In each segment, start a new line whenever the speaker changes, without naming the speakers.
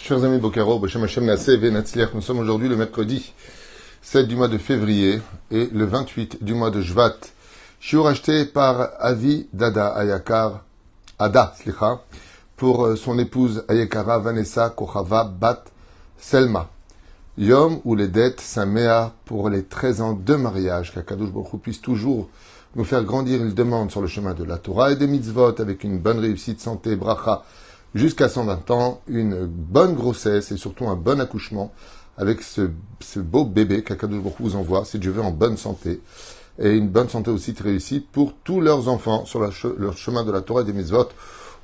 Chers amis Bokaro, B'Shem Hashem Naaseh Ve'Natzliach, nous sommes aujourd'hui le mercredi 7 du mois de février et le 28 du mois de Shvat. Shiur acheté par Avi Dada Ayakar, pour son épouse Ayakara Vanessa Kochava Bat Selma. Yom ou les dettes Saméa pour les 13 ans de mariage, qu'Akadosh Baruch Hu puisse toujours nous faire grandir, il demande, sur le chemin de la Torah et des mitzvot avec une bonne réussite, santé, bracha, jusqu'à 120 ans, une bonne grossesse et surtout un bon accouchement avec ce beau bébé qu'Akadosh Baruch Hu vous envoie, si Dieu veut, en bonne santé. Et une bonne santé aussi très réussie pour tous leurs enfants sur leur chemin de la Torah et des mitzvot.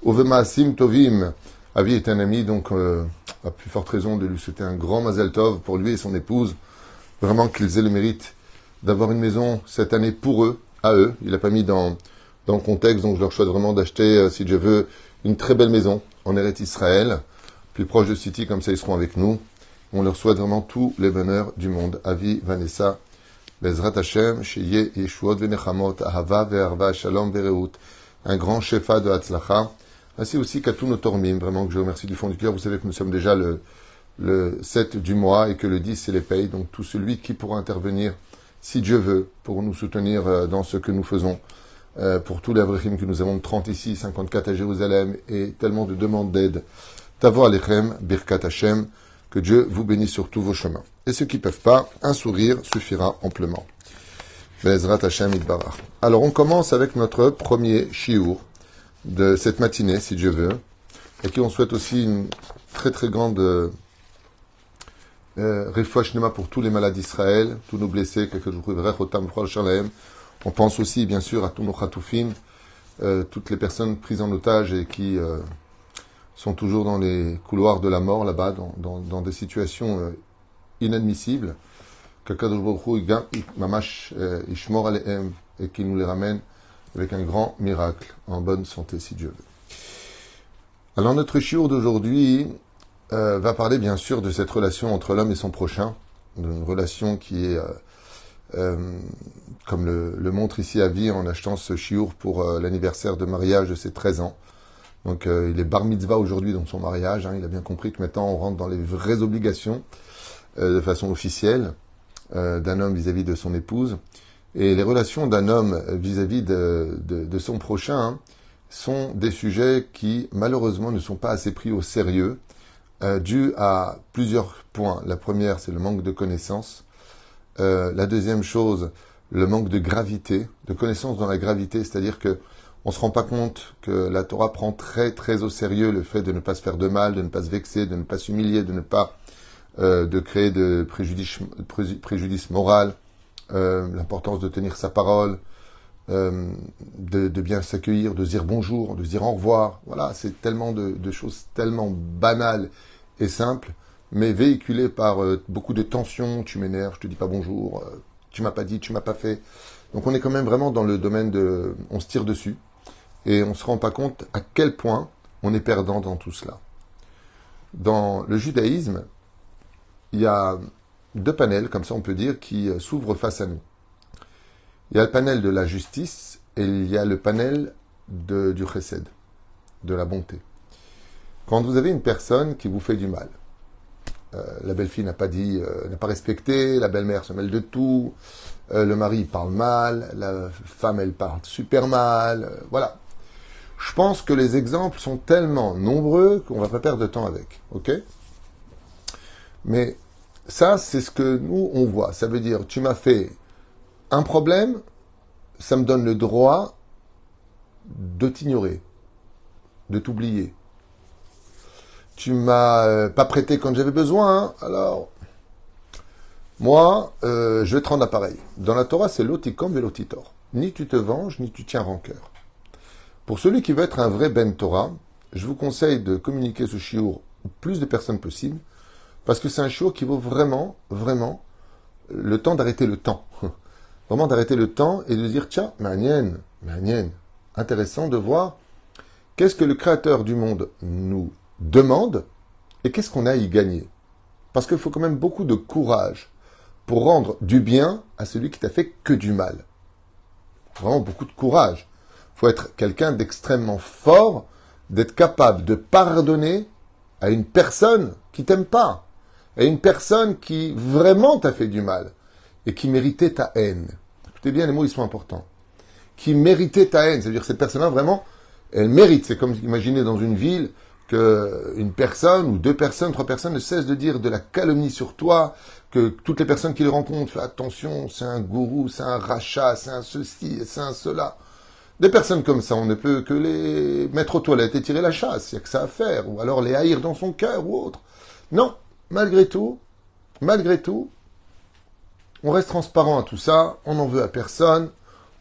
Ovema Asim Tovim. Avi est un ami, donc à plus forte raison de lui souhaiter un grand Mazel Tov pour lui et son épouse. Vraiment qu'ils aient le mérite d'avoir une maison cette année pour eux, à eux. Il n'a pas mis dans le contexte, donc je leur souhaite vraiment d'acheter, si Dieu veut, une très belle maison en Eretz Israël, plus proche de City, comme ça ils seront avec nous. On leur souhaite vraiment tous les bonheurs du monde. Avi, Vanessa, Bezrat Hashem, Sheye, Yeshuot, Venechamot, Ahava, Ve'arva, Shalom, Ve'reut, un grand shefa de Hatzlacha, ainsi aussi qu'à tous nos tormim, vraiment que je remercie du fond du cœur. Vous savez que nous sommes déjà le 7 du mois et que le 10 c'est les payes, donc tout celui qui pourra intervenir, si Dieu veut, pour nous soutenir dans ce que nous faisons, pour tous les avrechim que nous avons, 30 ici, 54 à Jérusalem, et tellement de demandes d'aide. Tavo Alechem, Birkat Hashem, que Dieu vous bénisse sur tous vos chemins. Et ceux qui ne peuvent pas, un sourire suffira amplement. Bezrat Hashem Itbarach. Alors on commence avec notre premier shiur de cette matinée, si Dieu veut, et qui on souhaite aussi une très très grande refouach shlema pour tous les malades d'Israël, tous nos blessés, on pense aussi bien sûr à tous nos chatoufim, toutes les personnes prises en otage et qui sont toujours dans les couloirs de la mort là-bas, dans des situations inadmissibles, qu'Akadosh Baruch Hu mamash ishmor alehem et qui nous les ramène avec un grand miracle, en bonne santé si Dieu veut. Alors notre shiur d'aujourd'hui va parler bien sûr de cette relation entre l'homme et son prochain, d'une relation qui est, comme le montre ici Avi en achetant ce shiur pour l'anniversaire de mariage de ses 13 ans. Donc il est bar mitzvah aujourd'hui dans son mariage, il a bien compris que maintenant on rentre dans les vraies obligations de façon officielle d'un homme vis-à-vis de son épouse. Et les relations d'un homme vis-à-vis de son prochain sont des sujets qui malheureusement ne sont pas assez pris au sérieux, dû à plusieurs points. La première, c'est le manque de connaissances. La deuxième chose, le manque de gravité, de connaissance dans la gravité, c'est-à-dire que on se rend pas compte que la Torah prend très très au sérieux le fait de ne pas se faire de mal, de ne pas se vexer, de ne pas s'humilier, de ne pas de créer de préjudice moral, l'importance de tenir sa parole, de bien s'accueillir, de dire bonjour, de dire au revoir. Voilà, c'est tellement de choses tellement banales et simples, mais véhiculées par beaucoup de tensions. Tu m'énerves, je te dis pas bonjour, tu m'as pas dit, tu m'as pas fait. Donc on est quand même vraiment dans le domaine on se tire dessus et on se rend pas compte à quel point on est perdant dans tout cela. Dans le judaïsme, il y a deux panels, comme ça on peut dire, qui s'ouvrent face à nous. Il y a le panel de la justice et il y a le panel du chesed, de la bonté. Quand vous avez une personne qui vous fait du mal, la belle-fille n'a pas respecté, la belle-mère se mêle de tout, le mari parle mal, la femme elle parle super mal, voilà. Je pense que les exemples sont tellement nombreux qu'on va pas perdre de temps avec, ok ? Mais ça, c'est ce que nous, on voit. Ça veut dire, tu m'as fait un problème, ça me donne le droit de t'ignorer, de t'oublier. Tu m'as pas prêté quand j'avais besoin, alors moi, je vais te rendre l'appareil. Dans la Torah, c'est l'otikom et l'otitor. Ni tu te venges, ni tu tiens rancœur. Pour celui qui veut être un vrai ben Torah, je vous conseille de communiquer ce shiur au plus de personnes possible, parce que c'est un shiur qui vaut vraiment, vraiment le temps d'arrêter le temps. Vraiment d'arrêter le temps et de dire, tiens, manienne, intéressant de voir qu'est-ce que le Créateur du monde nous demande et qu'est-ce qu'on a à y gagner. Parce qu'il faut quand même beaucoup de courage pour rendre du bien à celui qui t'a fait que du mal. Vraiment beaucoup de courage. Il faut être quelqu'un d'extrêmement fort, d'être capable de pardonner à une personne qui t'aime pas, à une personne qui vraiment t'a fait du mal et qui méritait ta haine. Écoutez bien, les mots, ils sont importants. Qui méritait ta haine. C'est-à-dire que cette personne-là, vraiment, elle mérite. C'est comme imaginer dans une ville qu'une personne ou 2 personnes, 3 personnes ne cessent de dire de la calomnie sur toi, que toutes les personnes qui le rencontrent, font attention, c'est un gourou, c'est un rachat, c'est un ceci, c'est un cela. Des personnes comme ça, on ne peut que les mettre aux toilettes et tirer la chasse, il n'y a que ça à faire, ou alors les haïr dans son cœur ou autre. Non, malgré tout, on reste transparent à tout ça, on n'en veut à personne,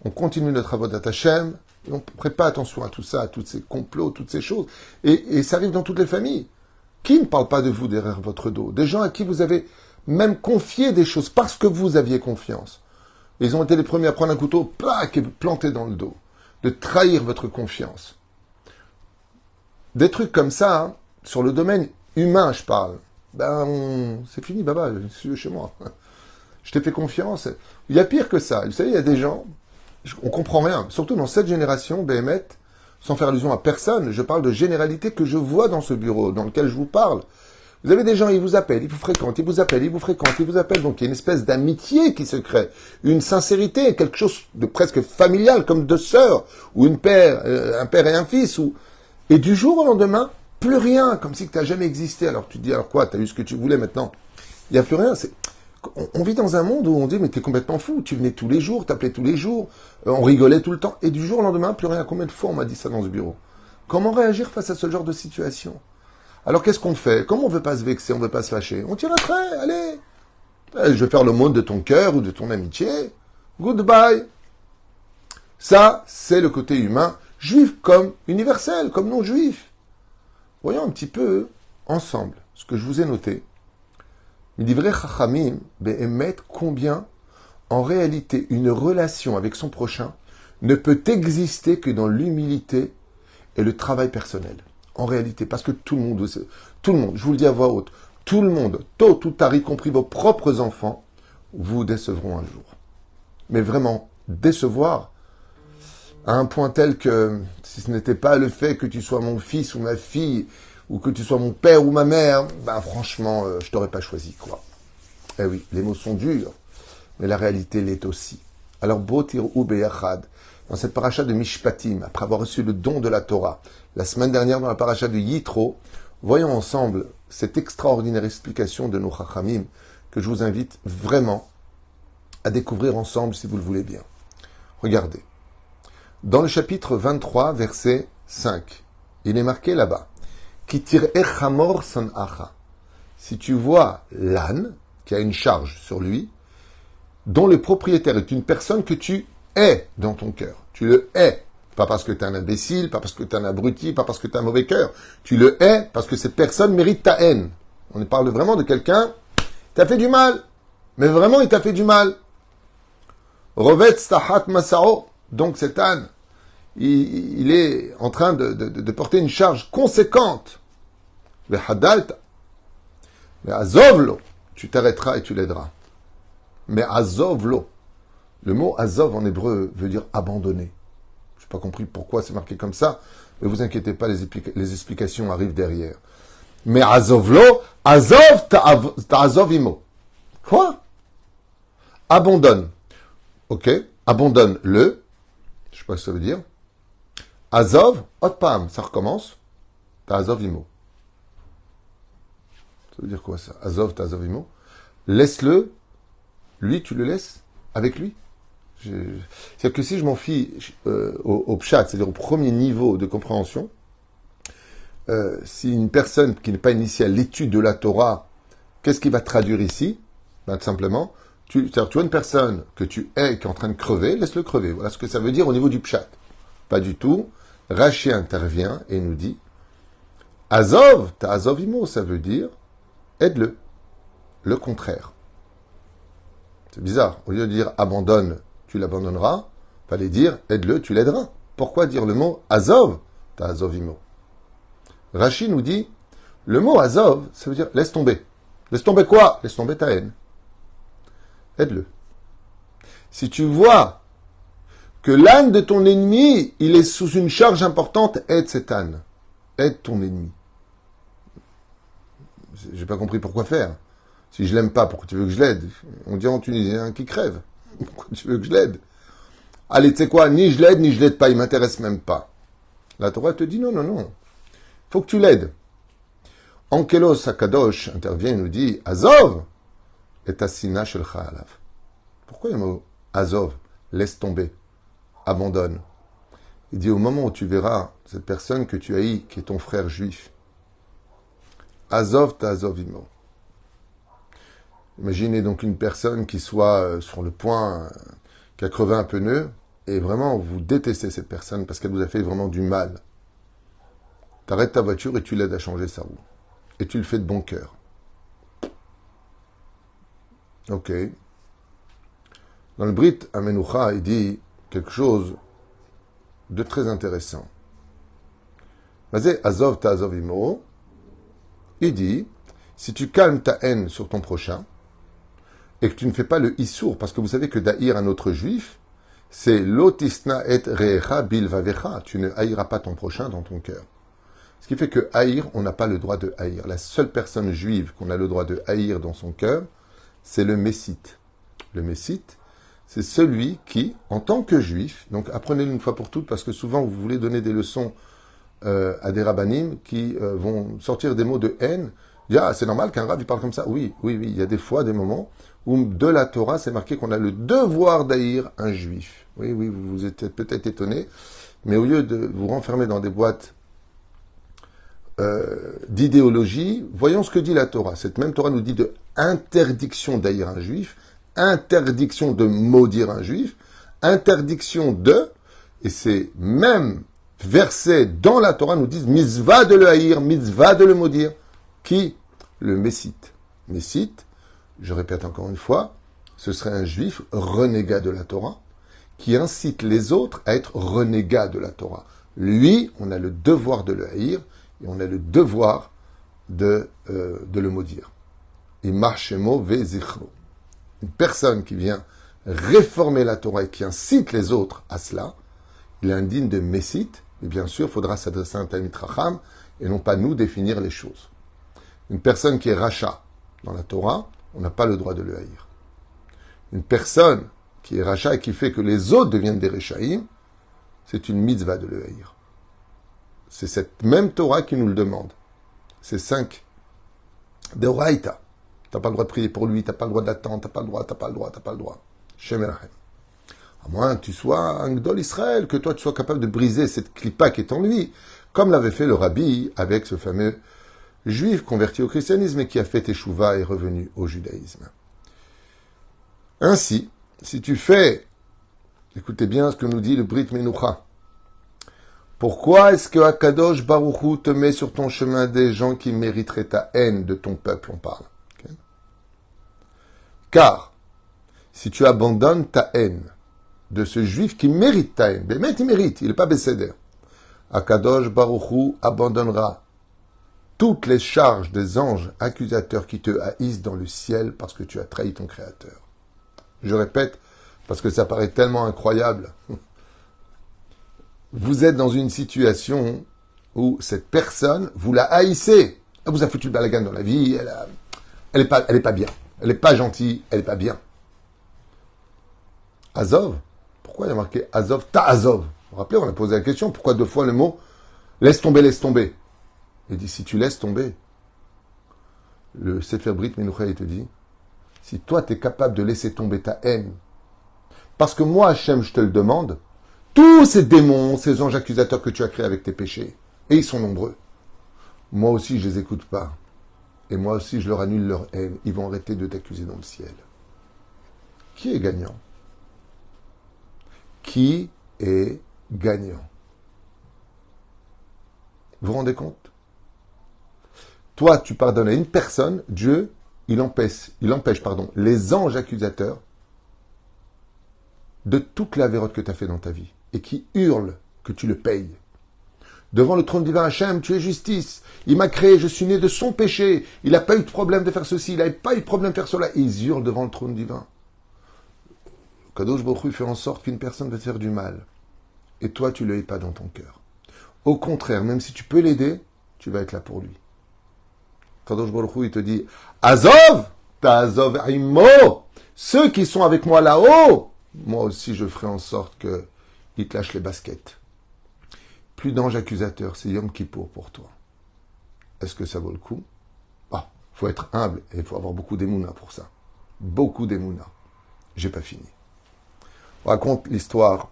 on continue notre avodat Hashem, et on ne prête pas attention à tout ça, à tous ces complots, toutes ces choses. Et ça arrive dans toutes les familles. Qui ne parle pas de vous derrière votre dos? Des gens à qui vous avez même confié des choses parce que vous aviez confiance. Ils ont été les premiers à prendre un couteau, plaque, et vous planter dans le dos. De trahir votre confiance. Des trucs comme ça, hein, sur le domaine humain, je parle. C'est fini, baba, je suis chez moi. Je t'ai fait confiance. Il y a pire que ça. Vous savez, il y a des gens, on comprend rien. Surtout dans cette génération, Béhémet, sans faire allusion à personne, je parle de généralité que je vois dans ce bureau, dans lequel je vous parle. Vous avez des gens, ils vous appellent, ils vous fréquentent, ils vous appellent, ils vous fréquentent, ils vous appellent. Donc il y a une espèce d'amitié qui se crée, une sincérité, quelque chose de presque familial, comme 2 sœurs, ou un père et un fils. Et du jour au lendemain, plus rien, comme si tu n'as jamais existé. Alors tu te dis, alors quoi, tu as eu ce que tu voulais maintenant? Il n'y a plus rien. On vit dans un monde où on dit, mais t'es complètement fou, tu venais tous les jours, t'appelais tous les jours, on rigolait tout le temps, et du jour au lendemain, plus rien. Combien de fois on m'a dit ça dans ce bureau? Comment réagir face à ce genre de situation? Alors qu'est-ce qu'on fait? Comme on ne veut pas se vexer, on ne veut pas se fâcher, on tire un trait, allez. Je vais faire le monde de ton cœur ou de ton amitié. Goodbye. Ça, c'est le côté humain, juif comme universel, comme non-juif. Voyons un petit peu, ensemble, ce que je vous ai noté. Il dit vrai Chachamim, Be'emet, combien, en réalité, une relation avec son prochain ne peut exister que dans l'humilité et le travail personnel. En réalité, parce que tout le monde, je vous le dis à voix haute, tout le monde, tôt ou tard, y compris vos propres enfants, vous décevront un jour. Mais vraiment, décevoir à un point tel que, si ce n'était pas le fait que tu sois mon fils ou ma fille, ou que tu sois mon père ou ma mère, franchement, je t'aurais pas choisi, quoi. Eh oui, les mots sont durs, mais la réalité l'est aussi. Alors, Botir ou Beyachad, dans cette paracha de Mishpatim, après avoir reçu le don de la Torah, la semaine dernière dans la paracha de Yitro, voyons ensemble cette extraordinaire explication de nos Chachamim que je vous invite vraiment à découvrir ensemble si vous le voulez bien. Regardez. Dans le chapitre 23, verset 5, il est marqué là-bas, Kitir echamor son acha. Si tu vois l'âne qui a une charge sur lui, dont le propriétaire est une personne que tu hais dans ton cœur. Tu le hais. Pas parce que tu es un imbécile, pas parce que tu es un abruti, pas parce que tu as un mauvais cœur. Tu le hais parce que cette personne mérite ta haine. On parle vraiment de quelqu'un qui t'a fait du mal. Mais vraiment, il t'a fait du mal. Rovet stahat masao. Donc cet âne, il est en train de porter une charge conséquente. Le hadalta. Mais azovlo. Tu t'arrêteras et tu l'aideras. Mais azovlo. Le mot azov en hébreu veut dire abandonner. Je n'ai pas compris pourquoi c'est marqué comme ça, mais vous inquiétez pas, les explications arrivent derrière. Mais azovlo, azov ta'azovimo. Quoi? Abandonne. Ok? Abandonne-le. Je ne sais pas ce que ça veut dire. Azov, otpam, ça recommence. Ta'azovimo. Ça veut dire quoi ça? Azov ta'azovimo. Laisse-le. Lui, tu le laisses avec lui. C'est-à-dire que si je m'en fie au pshat, c'est-à-dire au premier niveau de compréhension, si une personne qui n'est pas initiée à l'étude de la Torah, qu'est-ce qu'il va traduire ici? Tout simplement, tu vois une personne que tu hais qui est en train de crever, laisse-le crever. Voilà ce que ça veut dire au niveau du pshat. Pas du tout. Rashi intervient et nous dit Azov, ta'azovimo, ça veut dire aide-le. Le contraire. C'est bizarre. Au lieu de dire abandonne, tu l'abandonneras, fallait dire aide-le, tu l'aideras. Pourquoi dire le mot Azov, ta'azovimo? Rashi nous dit le mot Azov, ça veut dire laisse tomber. Laisse tomber quoi? Laisse tomber ta haine. Aide-le. Si tu vois que l'âne de ton ennemi, il est sous une charge importante, aide cet âne. Aide ton ennemi. j'ai pas compris pourquoi faire. Si je l'aime pas, pourquoi tu veux que je l'aide? On dit en Tunisien qui crève. Pourquoi tu veux que je l'aide? Allez, tu sais quoi, ni je l'aide pas, il m'intéresse même pas. La Torah te dit non, non, non. Faut que tu l'aides. Ankelos Akadosh intervient et nous dit Azov et Asina Shelcha Alav. Pourquoi il y a le mot Azov? Laisse tomber, abandonne. Il dit au moment où tu verras cette personne que tu haïs, qui est ton frère juif, Azov ta Azov imo. Imaginez donc une personne qui soit sur le point, qui a crevé un pneu, et vraiment vous détestez cette personne parce qu'elle vous a fait vraiment du mal. Tu arrêtes ta voiture et tu l'aides à changer sa roue. Et tu le fais de bon cœur. Ok. Dans le Brit Amenucha, il dit quelque chose de très intéressant. Mazé Azov ta Azov imo. Il dit, si tu calmes ta haine sur ton prochain, et que tu ne fais pas le issour, parce que vous savez que d'haïr un autre juif, c'est lotisna et reecha bilvavecha. Tu ne haïras pas ton prochain dans ton cœur. Ce qui fait que haïr, on n'a pas le droit de haïr. La seule personne juive qu'on a le droit de haïr dans son cœur, c'est le messite. Le messite, c'est celui qui, en tant que juif, donc apprenez-le une fois pour toutes, parce que souvent vous voulez donner des leçons à des rabbinim qui vont sortir des mots de haine. Dire, ah, c'est normal qu'un rab il parle comme ça. Oui, oui, oui, il y a des fois, des moments où de la Torah, c'est marqué qu'on a le devoir d'haïr un juif. Oui, oui, vous vous êtes peut-être étonné, mais au lieu de vous renfermer dans des boîtes d'idéologie, voyons ce que dit la Torah. Cette même Torah nous dit de interdiction d'haïr un juif, interdiction de maudire un juif, interdiction de, et ces mêmes versets dans la Torah nous disent mitzvah de le haïr, mitzvah de le maudire. Qui? Le messite. Messite, je répète encore une fois, ce serait un juif renégat de la Torah qui incite les autres à être renégats de la Torah. Lui, on a le devoir de le haïr et on a le devoir de le maudire. Imachemo vezichro. Une personne qui vient réformer la Torah et qui incite les autres à cela, il est indigne de messite, mais bien sûr, il faudra s'adresser à un Talmid Chacham et non pas nous définir les choses. Une personne qui est rachat dans la Torah, on n'a pas le droit de le haïr. Une personne qui est rachat et qui fait que les autres deviennent des réchaïm, c'est une mitzvah de le haïr. C'est cette même Torah qui nous le demande. C'est 5 d'Oraïta. Tu n'as pas le droit de prier pour lui, tu n'as pas le droit d'attendre, tu n'as pas le droit, tu n'as pas le droit, tu n'as pas le droit. Shem Elachem. À moins que tu sois un Gdol Israël, que toi tu sois capable de briser cette clipa qui est en lui, comme l'avait fait le rabbi avec ce fameux juif converti au christianisme et qui a fait Teshuvah et est revenu au judaïsme. Ainsi, si tu fais, écoutez bien ce que nous dit le Brit Menucha, pourquoi est-ce que Akadosh Baruch Hu te met sur ton chemin des gens qui mériteraient ta haine de ton peuple, on parle. Okay. Car, si tu abandonnes ta haine de ce juif qui mérite ta haine, mais il mérite, il n'est pas Besséder, Akadosh Baruch Hu abandonnera toutes les charges des anges accusateurs qui te haïssent dans le ciel parce que tu as trahi ton Créateur. Je répète, parce que ça paraît tellement incroyable. Vous êtes dans une situation où cette personne, vous la haïssez. Elle vous a foutu le balagan dans la vie, elle est pas bien. Elle n'est pas gentille, elle n'est pas bien. Azov, pourquoi il y a marqué Azov, ta Azov? Vous vous rappelez, on a posé la question, pourquoi 2 fois le mot laisse tomber, laisse tomber? Il dit, si tu laisses tomber, le Sefer Brit Menucha, il te dit, si toi, tu es capable de laisser tomber ta haine, parce que moi, Hachem, je te le demande, tous ces démons, ces anges accusateurs que tu as créés avec tes péchés, et ils sont nombreux, moi aussi, je les écoute pas. Et moi aussi, je leur annule leur haine. Ils vont arrêter de t'accuser dans le ciel. Qui est gagnant? Qui est gagnant? Vous vous rendez compte? Toi, tu pardonnes à une personne, Dieu, il empêche les anges accusateurs de toute la vérote que tu as fait dans ta vie et qui hurlent que tu le payes. Devant le trône divin, Hachem, tu es justice. Il m'a créé, je suis né de son péché. Il n'a pas eu de problème de faire ceci, il n'a pas eu de problème de faire cela. Et ils hurlent devant le trône divin. Kadosh Baruch Hu fait en sorte qu'une personne va te faire du mal. Et toi, tu ne le hais pas dans ton cœur. Au contraire, même si tu peux l'aider, tu vas être là pour lui. Kadosh Baruch Hu, il te dit, Azov, ta'azov imo, ceux qui sont avec moi là-haut, moi aussi je ferai en sorte qu'ils te lâchent les baskets. Plus d'ange accusateur, c'est Yom Kippour pour toi. Est-ce que ça vaut le coup? Ah, faut être humble et il faut avoir beaucoup d'émouna pour ça. Beaucoup d'émouna. J'ai pas fini. On raconte l'histoire.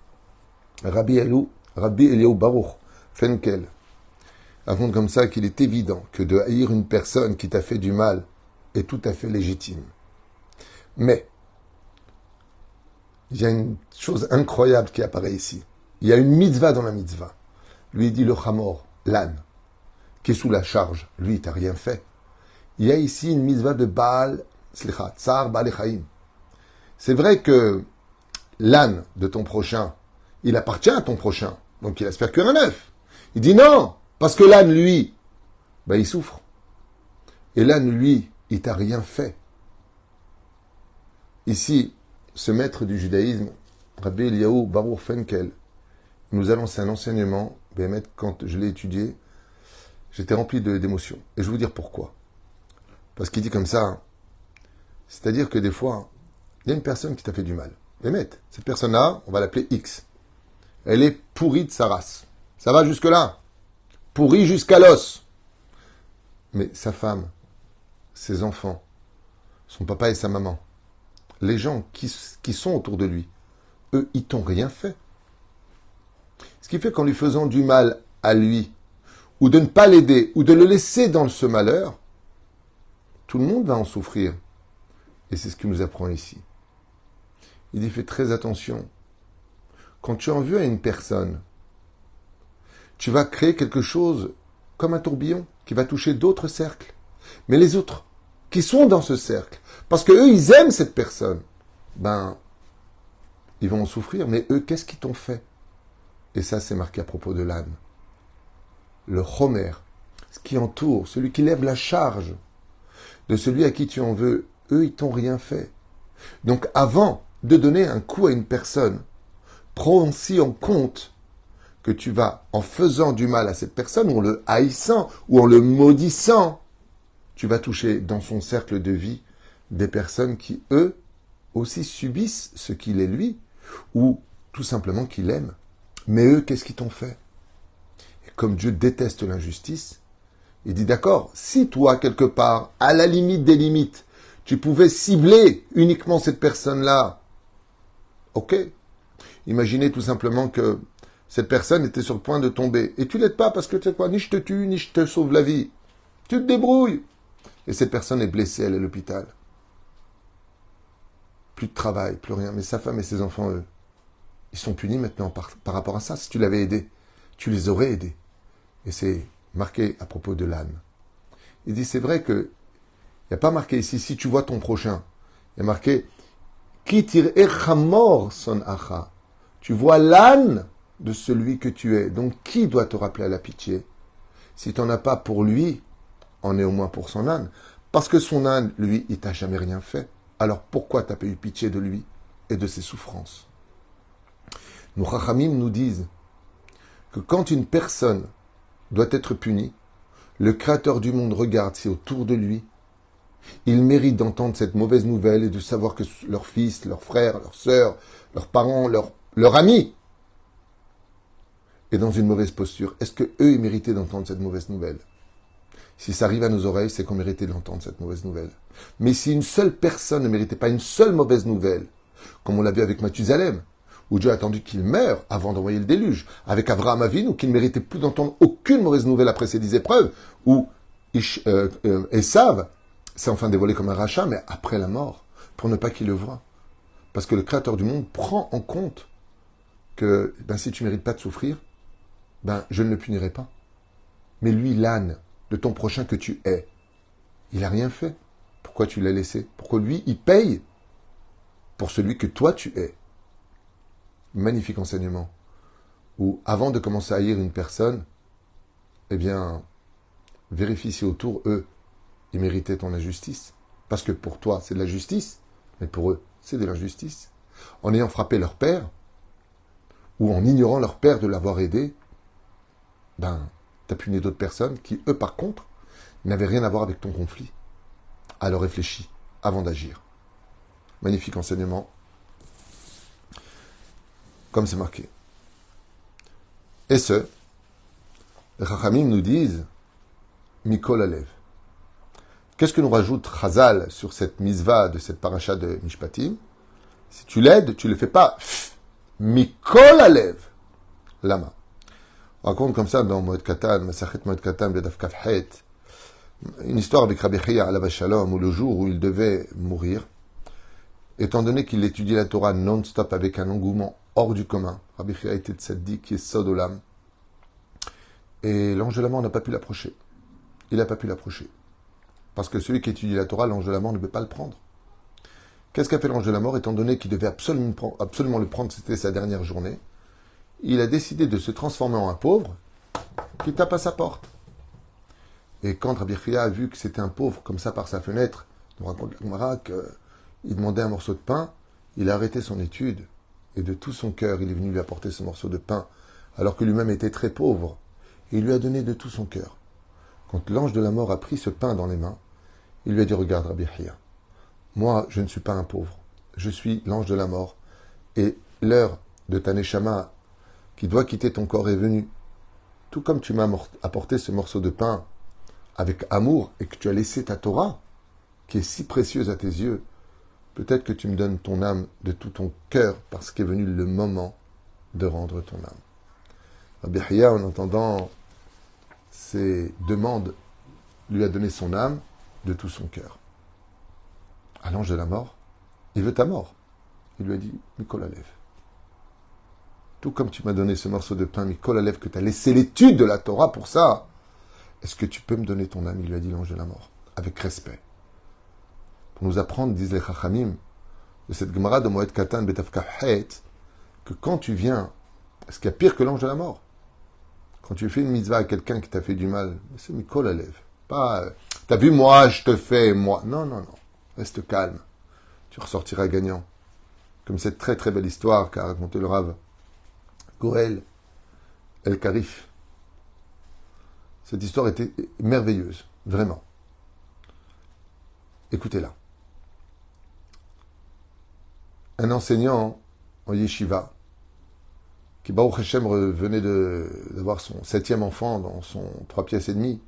Rabbi Eliyahu Baruch Fenkel raconte comme ça qu'il est évident que de haïr une personne qui t'a fait du mal est tout à fait légitime. Mais il y a une chose incroyable qui apparaît ici. Il y a une mitzvah dans la mitzvah. Lui dit le chamor, l'âne, qui est sous la charge. Lui, il t'a rien fait. Il y a ici une mitzvah de Baal, Tsar Baal Echaim. C'est vrai que l'âne de ton prochain, il appartient à ton prochain. Donc il espère que un œuf. Il dit non, parce que l'âne, lui, il souffre. Et l'âne, lui, il t'a rien fait. Ici, ce maître du judaïsme, Rabbi Eliyahu Baruch Fenkel, nous a lancé un enseignement. Quand je l'ai étudié, j'étais rempli d'émotions. Et je vais vous dire pourquoi. Parce qu'il dit comme ça, c'est-à-dire que des fois, il y a une personne qui t'a fait du mal. Cette personne-là, on va l'appeler X. Elle est pourrie de sa race. Ça va jusque-là. Pourrie jusqu'à l'os. Mais sa femme, ses enfants, son papa et sa maman, les gens qui sont autour de lui, eux, ils t'ont rien fait. Ce qui fait qu'en lui faisant du mal à lui, ou de ne pas l'aider, ou de le laisser dans ce malheur, tout le monde va en souffrir. Et c'est ce qu'il nous apprend ici. Il dit, fais très attention. Quand tu en veux à une personne, tu vas créer quelque chose comme un tourbillon qui va toucher d'autres cercles. Mais les autres, qui sont dans ce cercle, parce que eux, ils aiment cette personne, ils vont en souffrir. Mais eux, qu'est-ce qu'ils t'ont fait? Et ça, c'est marqué à propos de l'âne. Le chomer, ce qui entoure, celui qui lève la charge de celui à qui tu en veux, eux, ils t'ont rien fait. Donc, avant de donner un coup à une personne, prends aussi en compte que tu vas, en faisant du mal à cette personne, ou en le haïssant, ou en le maudissant, tu vas toucher dans son cercle de vie des personnes qui, eux, aussi subissent ce qu'il est lui, ou tout simplement qu'il aime. Mais eux, qu'est-ce qu'ils t'ont fait? Et comme Dieu déteste l'injustice, il dit d'accord, si toi, quelque part, à la limite des limites, tu pouvais cibler uniquement cette personne-là, ok. Imaginez tout simplement que cette personne était sur le point de tomber. Et tu l'aides pas parce que tu sais quoi, ni je te tue, ni je te sauve la vie. Tu te débrouilles. Et cette personne est blessée, elle est à l'hôpital. Plus de travail, plus rien. Mais sa femme et ses enfants, eux, ils sont punis maintenant par rapport à ça. Si tu l'avais aidé, tu les aurais aidés. Et c'est marqué à propos de l'âne. Il dit, c'est vrai que il n'y a pas marqué ici, si tu vois ton prochain. Il y a marqué, Ki tir'echamor son acha. Tu vois l'âne de celui que tu es. Donc, qui doit te rappeler à la pitié? Si tu n'en as pas pour lui, en est au moins pour son âne. Parce que son âne, lui, il t'a jamais rien fait. Alors, pourquoi tu n'as pas eu pitié de lui et de ses souffrances? Nos Chachamim nous disent que quand une personne doit être punie, le Créateur du monde regarde si autour de lui, il mérite d'entendre cette mauvaise nouvelle et de savoir que leur fils, leur frère, leur sœur, leurs parents, leur ami est dans une mauvaise posture. Est-ce que eux, ils méritaient d'entendre cette mauvaise nouvelle? Si ça arrive à nos oreilles, c'est qu'on méritait d'entendre cette mauvaise nouvelle. Mais si une seule personne ne méritait pas une seule mauvaise nouvelle, comme on l'a vu avec Mathusalem, où Dieu a attendu qu'il meure avant d'envoyer le déluge, avec Avraham Avinu, qui ne méritait plus d'entendre aucune mauvaise nouvelle après ces 10 épreuves, où Esav s'est enfin dévoilé comme un rachat, mais après la mort, pour ne pas qu'il le voie. Parce que le Créateur du monde prend en compte que si tu ne mérites pas de souffrir, je ne le punirai pas. Mais lui, l'âne de ton prochain que tu es, il n'a rien fait. Pourquoi tu l'as laissé? Pourquoi lui, il paye pour celui que toi tu es? Magnifique enseignement. Où, avant de commencer à haïr une personne, vérifie si autour, eux, ils méritaient ton injustice. Parce que pour toi, c'est de la justice, mais pour eux, c'est de l'injustice. En ayant frappé leur père, ou en ignorant leur père de l'avoir aidé, t'as puni d'autres personnes qui, eux, par contre, n'avait rien à voir avec ton conflit. Alors réfléchis avant d'agir. Magnifique enseignement, comme c'est marqué. Et ce, les Chachamim nous disent Mikol Alev. Qu'est-ce que nous rajoute Chazal sur cette misva de cette paracha de Mishpatim? Si tu l'aides, tu ne le fais pas Mikol Alev. Lama. On raconte comme ça dans Moed Katan, Masachet Moed Katan, Bedaf Kafhet, une histoire avec Rabbi Chia alav Shalom, où le jour où il devait mourir, étant donné qu'il étudiait la Torah non-stop avec un engouement hors du commun, Rabbi Chia était tzaddik qui est sodolam, et l'ange de la mort n'a pas pu l'approcher. Il n'a pas pu l'approcher. Parce que celui qui étudie la Torah, l'ange de la mort ne peut pas le prendre. Qu'est-ce qu'a fait l'ange de la mort, étant donné qu'il devait absolument le prendre, c'était sa dernière journée? Il a décidé de se transformer en un pauvre qui tape à sa porte. Et quand Rabbi Chia a vu que c'était un pauvre, comme ça par sa fenêtre, on raconte la Gemara qu'il demandait un morceau de pain, il a arrêté son étude, et de tout son cœur, il est venu lui apporter ce morceau de pain, alors que lui-même était très pauvre, et il lui a donné de tout son cœur. Quand l'ange de la mort a pris ce pain dans les mains, il lui a dit, regarde Rabbi Chia, moi je ne suis pas un pauvre, je suis l'ange de la mort, et l'heure de ta neshama qui doit quitter ton corps est venue. Tout comme tu m'as apporté ce morceau de pain avec amour et que tu as laissé ta Torah, qui est si précieuse à tes yeux, peut-être que tu me donnes ton âme de tout ton cœur parce qu'est venu le moment de rendre ton âme. Rabbi Chia, en entendant ces demandes, lui a donné son âme de tout son cœur. À l'ange de la mort, il veut ta mort. Il lui a dit, Mikol Alev. Tout comme tu m'as donné ce morceau de pain, Mikol Alev, que tu as laissé l'étude de la Torah pour ça, est-ce que tu peux me donner ton âme? Il lui a dit l'ange de la mort, avec respect. Pour nous apprendre, disent les Chachamim, de cette Gemara de Moed Katan Betaf Kafhet, que quand tu viens, est-ce qu'il y a pire que l'ange de la mort? Quand tu fais une mitzvah à quelqu'un qui t'a fait du mal, c'est Mikol Alev. Pas, t'as vu, moi, je te fais, moi. Non, non, non. Reste calme. Tu ressortiras gagnant. Comme cette très très belle histoire qu'a raconté le Rav Goël El Karif. Cette histoire était merveilleuse, vraiment. Écoutez-la. Un enseignant en yeshiva, qui Baruch Hashem venait d'avoir son 7e enfant dans son 3 pièces et demie,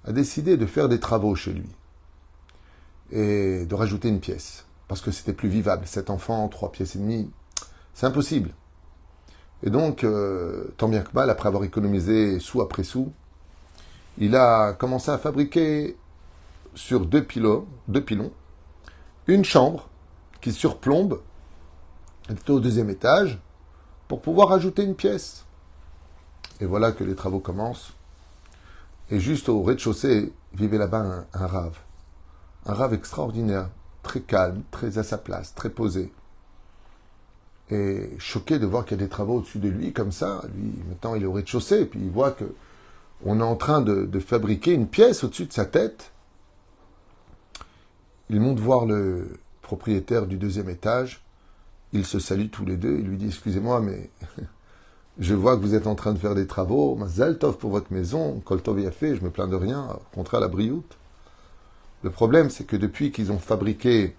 a décidé de faire des travaux chez lui et de rajouter une pièce, parce que c'était plus vivable. 7 enfants, 3 pièces et demie, c'est impossible. Et donc, tant bien que mal, après avoir économisé sou après sou, il a commencé à fabriquer sur 2 pilons, une chambre qui surplombe, elle était au 2e étage, pour pouvoir ajouter une pièce. Et voilà que les travaux commencent. Et juste au rez-de-chaussée, vivait là-bas un rave. Un rave extraordinaire, très calme, très à sa place, très posé. Et choqué de voir qu'il y a des travaux au-dessus de lui, comme ça. Lui, maintenant, il est au rez-de-chaussée, et puis il voit que on est en train de fabriquer une pièce au-dessus de sa tête. Il monte voir le propriétaire du 2e étage. Ils se saluent tous les deux. Il lui dit, excusez-moi, mais je vois que vous êtes en train de faire des travaux. Mazal tov pour votre maison. Kol tov yafé, je me plains de rien. Au contraire, la brioute. Le problème, c'est que depuis qu'ils ont fabriqué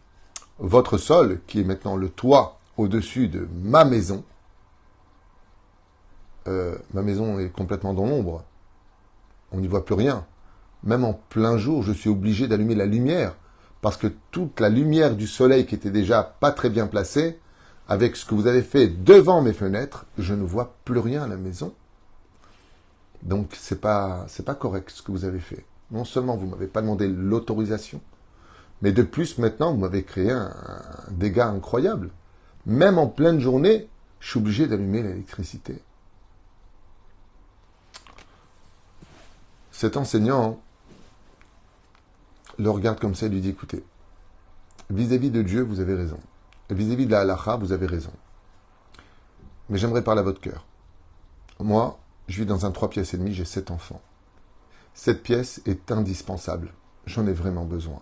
votre sol, qui est maintenant le toit au-dessus de ma maison est complètement dans l'ombre. On n'y voit plus rien. Même en plein jour, je suis obligé d'allumer la lumière, parce que toute la lumière du soleil qui était déjà pas très bien placée, avec ce que vous avez fait devant mes fenêtres, je ne vois plus rien à la maison. Donc c'est pas correct ce que vous avez fait. Non seulement vous m'avez pas demandé l'autorisation, mais de plus maintenant vous m'avez créé un dégât incroyable. Même en pleine journée, je suis obligé d'allumer l'électricité. Cet enseignant le regarde comme ça et lui dit, écoutez, vis-à-vis de Dieu, vous avez raison. Et vis-à-vis de la halakha, vous avez raison. Mais j'aimerais parler à votre cœur. Moi, je vis dans un 3 pièces et demie, j'ai 7 enfants. Cette pièce est indispensable. J'en ai vraiment besoin.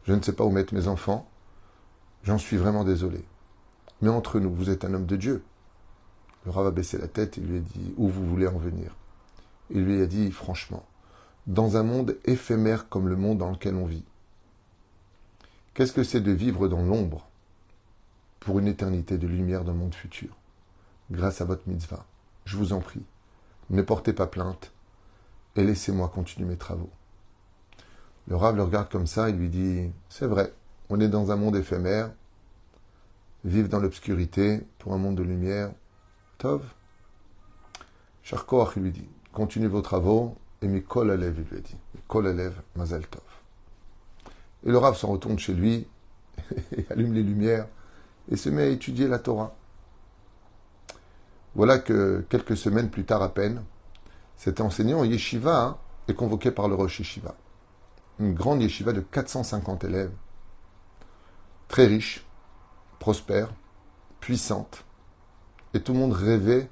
Je ne sais pas où mettre mes enfants. J'en suis vraiment désolé. Mais entre nous, vous êtes un homme de Dieu. Le Rav a baissé la tête et lui a dit, où vous voulez en venir? Il lui a dit, franchement, dans un monde éphémère comme le monde dans lequel on vit. Qu'est-ce que c'est de vivre dans l'ombre pour une éternité de lumière dans le monde futur, grâce à votre mitzvah? Je vous en prie, ne portez pas plainte et laissez-moi continuer mes travaux. Le Rav le regarde comme ça, il lui dit, c'est vrai, on est dans un monde éphémère, vivre dans l'obscurité pour un monde de lumière, Tov. Sharkoach, il lui dit, continuez vos travaux, et Mikol Alev, il lui a dit, Mikol Alev, Mazel Tov. Et le Rav s'en retourne chez lui, et allume les lumières, et se met à étudier la Torah. Voilà que quelques semaines plus tard à peine, cet enseignant en yeshiva est convoqué par le Rosh Yeshiva. Une grande yeshiva de 450 élèves, très riche, prospère, puissante. Et tout le monde rêvait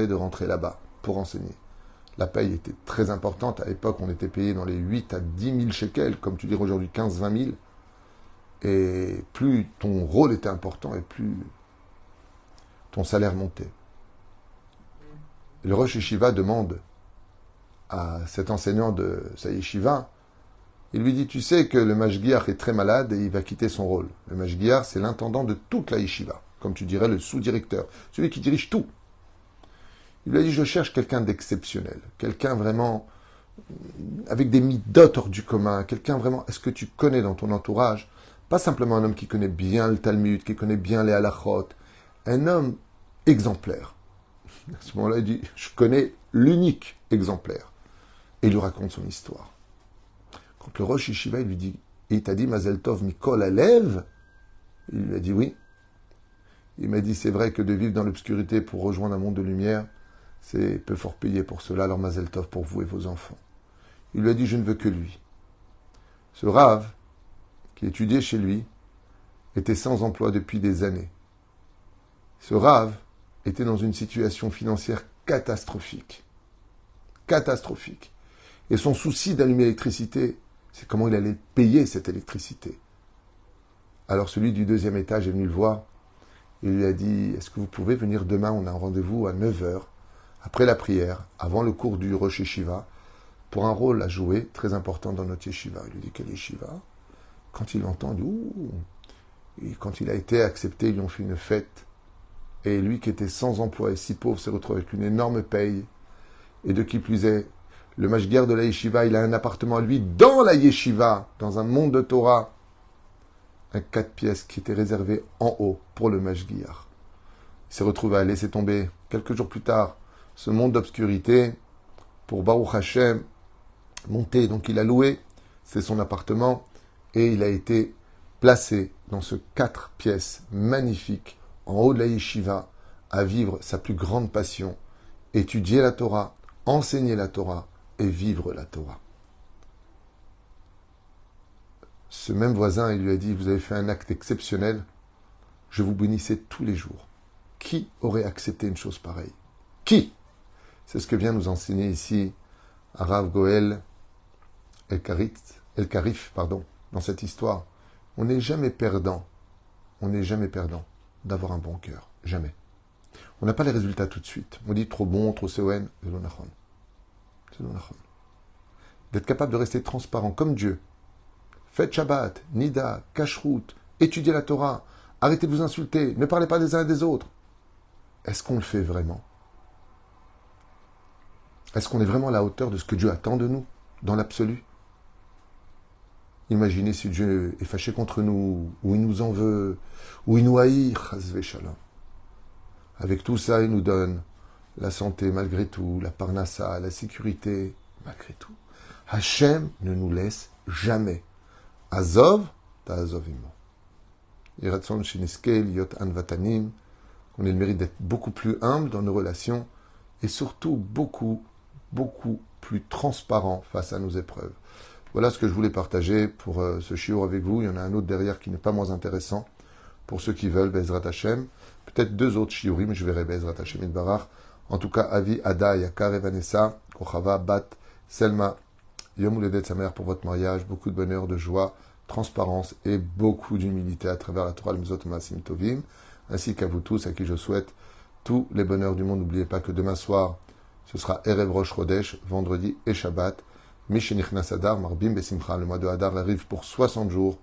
de rentrer là-bas pour enseigner. La paye était très importante. À l'époque, on était payé dans les 8 à 10 000 shekels, comme tu dirais aujourd'hui 15-20 000. Et plus ton rôle était important et plus ton salaire montait. Et le Rosh Yeshiva demande à cet enseignant de sa yeshiva, il lui dit, tu sais que le Mashgiach est très malade et il va quitter son rôle. Le Mashgiach, c'est l'intendant de toute la yeshiva, comme tu dirais le sous-directeur, celui qui dirige tout. Il lui a dit, je cherche quelqu'un d'exceptionnel, quelqu'un vraiment avec des midot hors du commun, quelqu'un vraiment, est-ce que tu connais dans ton entourage, pas simplement un homme qui connaît bien le Talmud, qui connaît bien les halachot, un homme exemplaire. À ce moment-là, il dit, je connais l'unique exemplaire. Et il lui raconte son histoire. Quand le Rosh Yeshiva, il lui dit, et il t'a dit, Mazel Tov Mikol Alev, il lui a dit oui. Il m'a dit, c'est vrai que de vivre dans l'obscurité pour rejoindre un monde de lumière, c'est peu fort payé pour cela, alors Mazel Tov pour vous et vos enfants. Il lui a dit, je ne veux que lui. Ce Rav, qui étudiait chez lui, était sans emploi depuis des années. Ce Rav était dans une situation financière catastrophique. Catastrophique. Et son souci d'allumer l'électricité, c'est comment il allait payer cette électricité. Alors celui du deuxième étage est venu le voir. Il lui a dit, est-ce que vous pouvez venir demain? On a un rendez-vous à 9h, après la prière, avant le cours du Rosh Yeshiva, pour un rôle à jouer très important dans notre yeshiva. Il lui dit, quel yeshiva? Quand il l'entend, il dit, ouh. Et quand il a été accepté, ils lui ont fait une fête. Et lui qui était sans emploi et si pauvre s'est retrouvé avec une énorme paye. Et de qui plus est, le mashgiach de la yeshiva, il a un appartement à lui dans la yeshiva, dans un monde de Torah. Un 4 pièces qui était réservé en haut pour le mashgiach. Il s'est retrouvé à laisser tomber, quelques jours plus tard, ce monde d'obscurité pour Baruch Hashem monter. Donc il a loué, c'est son appartement, et il a été placé dans ce 4 pièces magnifique en haut de la yeshiva à vivre sa plus grande passion, étudier la Torah, enseigner la Torah et vivre la Torah. Ce même voisin, il lui a dit, vous avez fait un acte exceptionnel, je vous bénissais tous les jours. Qui aurait accepté une chose pareille? Qui? C'est ce que vient nous enseigner ici Rav Goel El-Karif, dans cette histoire. On n'est jamais perdant d'avoir un bon cœur. Jamais. On n'a pas les résultats tout de suite. On dit trop bon, trop CON. C'est l'onachon. D'être capable de rester transparent comme Dieu. Faites Shabbat, Nida, Kashrut, étudiez la Torah, arrêtez de vous insulter, ne parlez pas des uns et des autres. Est-ce qu'on le fait vraiment? Est-ce qu'on est vraiment à la hauteur de ce que Dieu attend de nous, dans l'absolu? Imaginez si Dieu est fâché contre nous, ou il nous en veut, ou il nous haït, chazvé shalom. Avec tout ça, il nous donne la santé malgré tout, la parnassa, la sécurité malgré tout. Hachem ne nous laisse jamais. Azov, ta'azov imo. Iratson shiniskel yot anvatanim. On ait le mérite d'être beaucoup plus humble dans nos relations et surtout beaucoup plus transparent face à nos épreuves. Voilà ce que je voulais partager pour ce shiur avec vous. Il y en a un autre derrière qui n'est pas moins intéressant. Pour ceux qui veulent, Bezrat Hashem. Peut-être 2 autres shiurim, je verrai Bezrat Hashem Idbarach. En tout cas, Avi, Ada, Yakar et Vanessa, Kochava, Bat, Selma, Yom Uledet Samer pour votre mariage. Beaucoup de bonheur, de joie, transparence et beaucoup d'humilité à travers la Torah, le Mizot Maasim Tovim. Ainsi qu'à vous tous, à qui je souhaite tous les bonheurs du monde. N'oubliez pas que demain soir, ce sera Erev Rosh Chodesh, vendredi et Shabbat. Mishenichnas Adar, Marbim Besimcha, le mois de Hadar arrive pour 60 jours,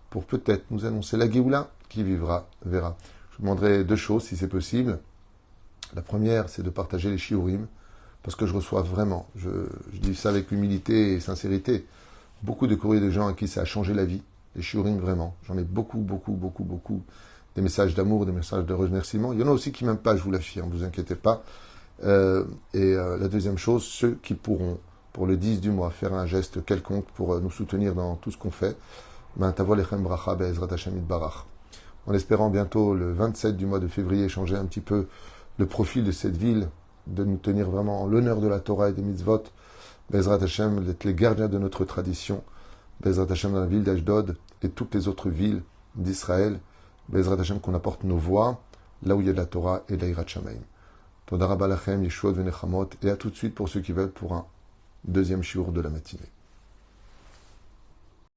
pour peut-être nous annoncer la Géoula, qui vivra, verra. Je vous demanderai deux choses si c'est possible. La première, c'est de partager les shiurim, parce que je reçois vraiment, je dis ça avec humilité et sincérité, beaucoup de courriers de gens à qui ça a changé la vie, les shiurim vraiment. J'en ai beaucoup, des messages d'amour, des messages de remerciement. Il y en a aussi qui m'aiment pas, je vous l'affirme, ne vous inquiétez pas. La deuxième chose, ceux qui pourront, pour le 10 du mois, faire un geste quelconque pour nous soutenir dans tout ce qu'on fait, tavo lechem bracha be'ezrat Hashem yitbarach. En espérant bientôt, le 27 du mois de février, changer un petit peu le profil de cette ville, de nous tenir vraiment en l'honneur de la Torah et des mitzvot, be'ezrat Hashem, d'être les gardiens de notre tradition, be'ezrat Hashem dans la ville d'Ashdod et toutes les autres villes d'Israël, be'ezrat Hashem qu'on apporte nos voix, là où il y a de la Torah et de l'Irat Shamayim. Toda rabba lachem, Yeshuot venechamot, et à tout de suite pour ceux qui veulent pour un deuxième shiur de la matinée.